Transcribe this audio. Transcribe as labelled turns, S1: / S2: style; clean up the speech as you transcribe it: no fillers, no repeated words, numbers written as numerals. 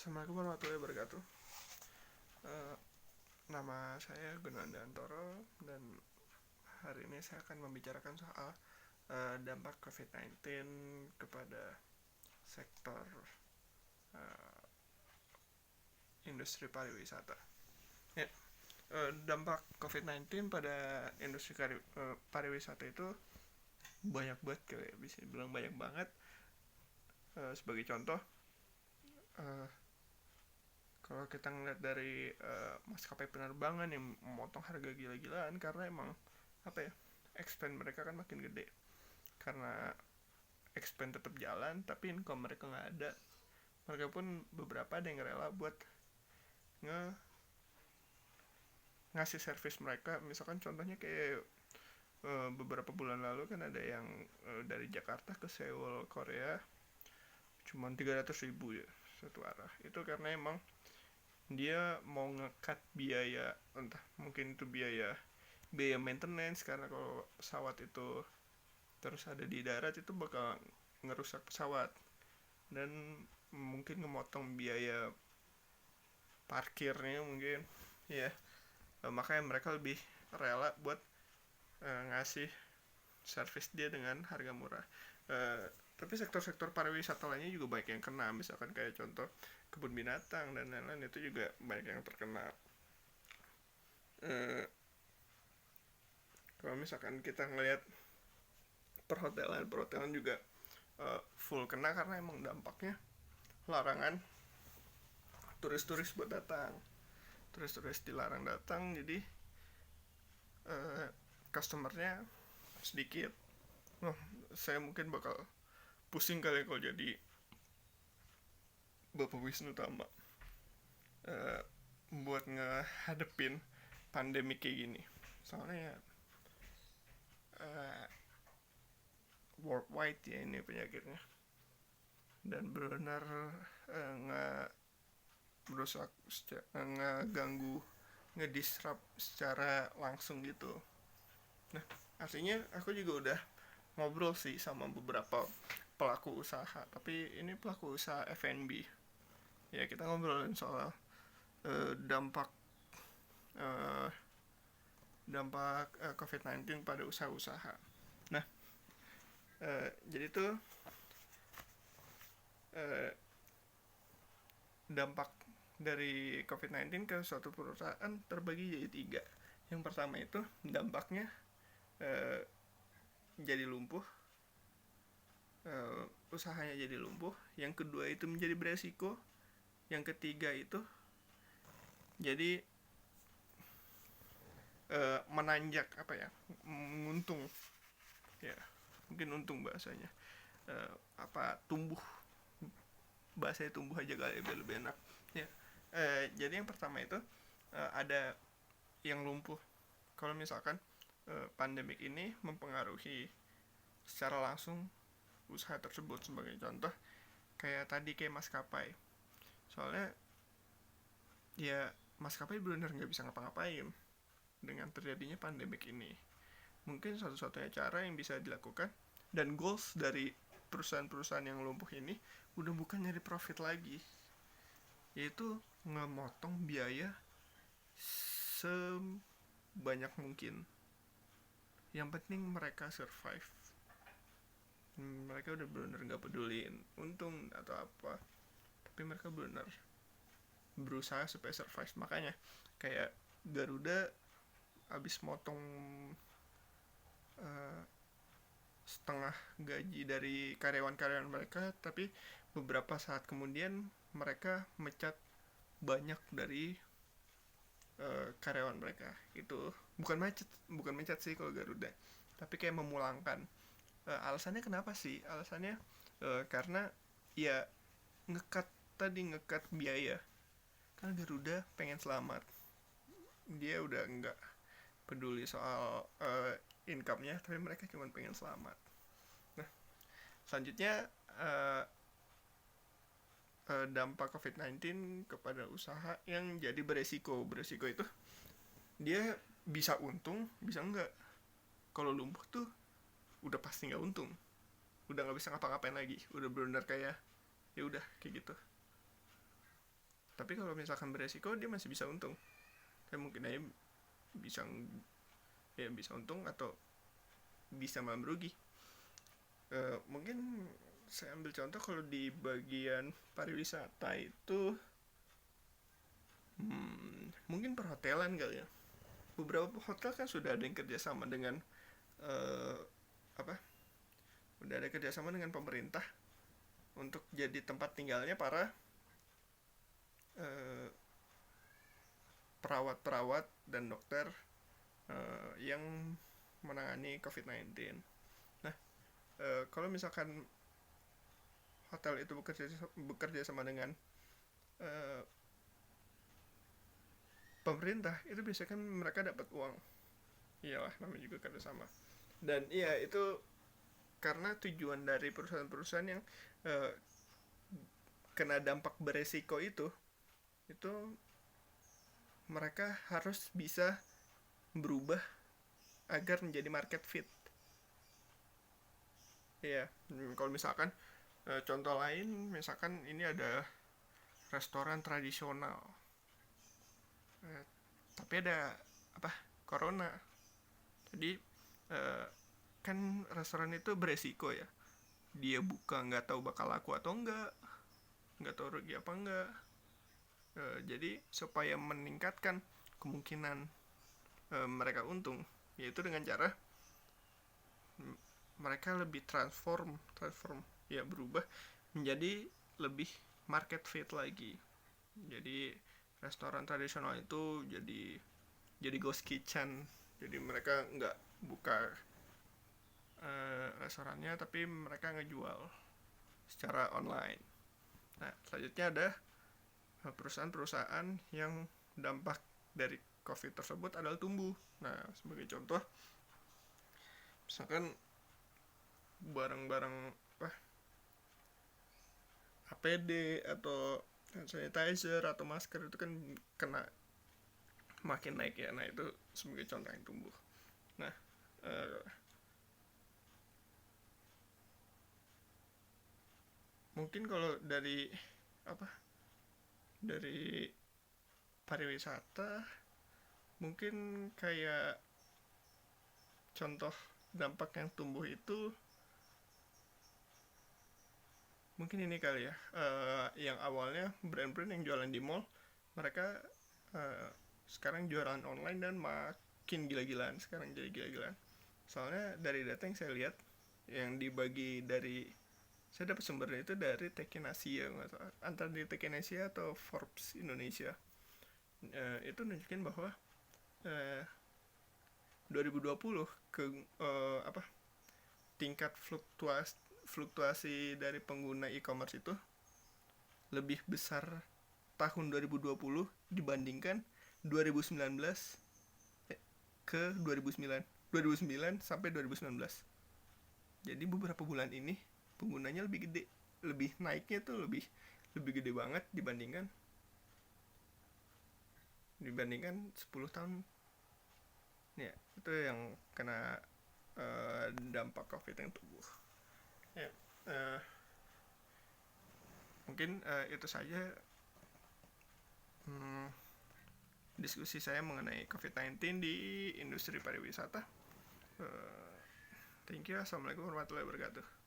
S1: Assalamualaikum warahmatullahi wabarakatuh. Eh, Nama saya Gunanda Antoro dan hari ini saya akan membicarakan soal dampak COVID-19 kepada sektor eh, industri pariwisata. Ya, dampak COVID-19 pada industri pariwisata itu banyak banget, kayak bisa dibilang banyak banget. Sebagai contoh, eh, kalau kita ngeliat dari maskapai penerbangan yang memotong harga gila-gilaan karena emang apa ya, expand mereka kan makin gede, karena expand tetap jalan tapi income mereka nggak ada. Mereka pun beberapa ada yang rela buat nge ngasih servis mereka. Misalkan contohnya kayak beberapa bulan lalu kan ada yang dari Jakarta ke Seoul Korea cuma 300.000 ya satu arah. Itu karena emang dia mau ngekat biaya, entah mungkin itu biaya maintenance, karena kalau pesawat itu terus ada di darat itu bakal ngerusak pesawat, dan mungkin ngemotong biaya parkirnya mungkin ya. Makanya mereka lebih rela buat ngasih servis dia dengan harga murah. Tapi sektor-sektor pariwisata lainnya juga banyak yang kena, misalkan kayak contoh kebun binatang dan lain-lain, itu juga banyak yang terkena. Eh, Kalau misalkan kita ngelihat perhotelan juga full kena karena emang dampaknya larangan turis-turis buat datang. Turis-turis dilarang datang, jadi customernya sedikit. Nah, saya mungkin bakal pusing kali kalau jadi Bapak Wisnu Tama buat ngehadepin pandemi kayak gini. Soalnya worldwide ya ini penyakitnya, dan benar berusak, ngeganggu, ngedisrupt secara langsung gitu. Nah, artinya aku juga udah ngobrol sih sama beberapa pelaku usaha, tapi ini pelaku usaha F&B. Ya, kita ngobrolin soal dampak uh, COVID-19 pada usaha-usaha. Nah, jadi tuh dampak dari COVID-19 ke suatu perusahaan terbagi jadi 3. Yang pertama itu dampaknya jadi lumpuh, usahanya jadi lumpuh. Yang kedua itu menjadi beresiko. Yang ketiga itu jadi menanjak, apa ya, menguntung ya, mungkin untung bahasanya. Tumbuh, bahasanya tumbuh aja kali lebih enak ya. Jadi yang pertama itu ada yang lumpuh. Kalau misalkan pandemik ini mempengaruhi secara langsung usaha tersebut, sebagai contoh kayak tadi, kayak maskapai. Soalnya ya maskapai benar nggak bisa ngapa-ngapain dengan terjadinya pandemik ini. Mungkin satu-satunya cara yang bisa dilakukan dan goals dari perusahaan-perusahaan yang lumpuh ini udah bukan nyari profit lagi, yaitu ngemotong biaya sebanyak mungkin. Yang penting mereka survive. Mereka udah benar nggak peduliin untung atau apa, tapi mereka benar berusaha supaya survive. Makanya kayak Garuda abis motong setengah gaji dari karyawan-karyawan mereka, tapi beberapa saat kemudian mereka mecat banyak dari karyawan mereka. Itu bukan mecat sih kalau Garuda, tapi kayak memulangkan. Alasannya kenapa sih? Alasannya karena ya ngekat biaya. Karena Garuda pengen selamat, dia udah nggak peduli soal income-nya, tapi mereka cuma pengen selamat. Nah, selanjutnya dampak COVID-19 kepada usaha yang jadi beresiko itu dia bisa untung bisa enggak. Kalau lumpuh tuh udah pasti nggak untung, udah nggak bisa ngapa-ngapain lagi, udah benar kayak ya udah kayak gitu. Tapi kalau misalkan beresiko dia masih bisa untung. Mungkin aja bisa bisa untung atau bisa malah merugi. Mungkin saya ambil contoh kalau di bagian pariwisata itu mungkin perhotelan kali ya. Beberapa hotel kan sudah ada yang kerjasama dengan udah ada kerjasama dengan pemerintah untuk jadi tempat tinggalnya para perawat-perawat dan dokter yang menangani COVID-19. Nah, kalau misalkan hotel itu bekerja sama dengan pemerintah, itu biasanya kan mereka dapat uang. Iyalah, namanya juga kerjasama. Dan iya, itu karena tujuan dari perusahaan-perusahaan yang kena dampak beresiko itu mereka harus bisa berubah agar menjadi market fit. Iya, kalau misalkan contoh lain, misalkan ini ada restoran tradisional, tapi ada corona. Jadi kan restoran itu beresiko ya, dia buka nggak tahu bakal laku atau nggak tahu rugi apa enggak. Jadi supaya meningkatkan kemungkinan mereka untung, yaitu dengan cara mereka lebih transform ya, berubah menjadi lebih market fit lagi. Jadi restoran tradisional itu jadi ghost kitchen. Jadi mereka nggak buka restorannya, tapi mereka ngejual secara online. Nah, selanjutnya ada perusahaan-perusahaan yang dampak dari COVID tersebut adalah tumbuh. Nah, sebagai contoh, misalkan barang-barang APD atau hand sanitizer atau masker itu kan kena makin naik ya. Nah, itu sebagai contoh yang tumbuh. Nah, mungkin kalau dari pariwisata, mungkin kayak contoh dampak yang tumbuh itu mungkin ini kali ya, yang awalnya brand-brand yang jualan di mall, mereka sekarang jualan online dan makin gila-gilaan. Sekarang jadi gila-gilaan. Soalnya dari data yang saya lihat, yang dibagi dari, saya dapat sumbernya itu dari Tekken Asia, antara di Tekken Asia atau Forbes Indonesia. Itu nunjukin bahwa 2020 tingkat fluktuasi dari pengguna e-commerce itu lebih besar tahun 2020 dibandingkan 2019 ke 2009 sampai 2019. Jadi beberapa bulan ini penggunanya lebih gede, lebih naiknya tuh lebih gede banget dibandingkan 10 tahun. Ya, itu yang kena dampak COVID yang tumbuh. Ya, mungkin itu saja diskusi saya mengenai COVID-19 di industri pariwisata. Thank you. Assalamualaikum warahmatullahi wabarakatuh.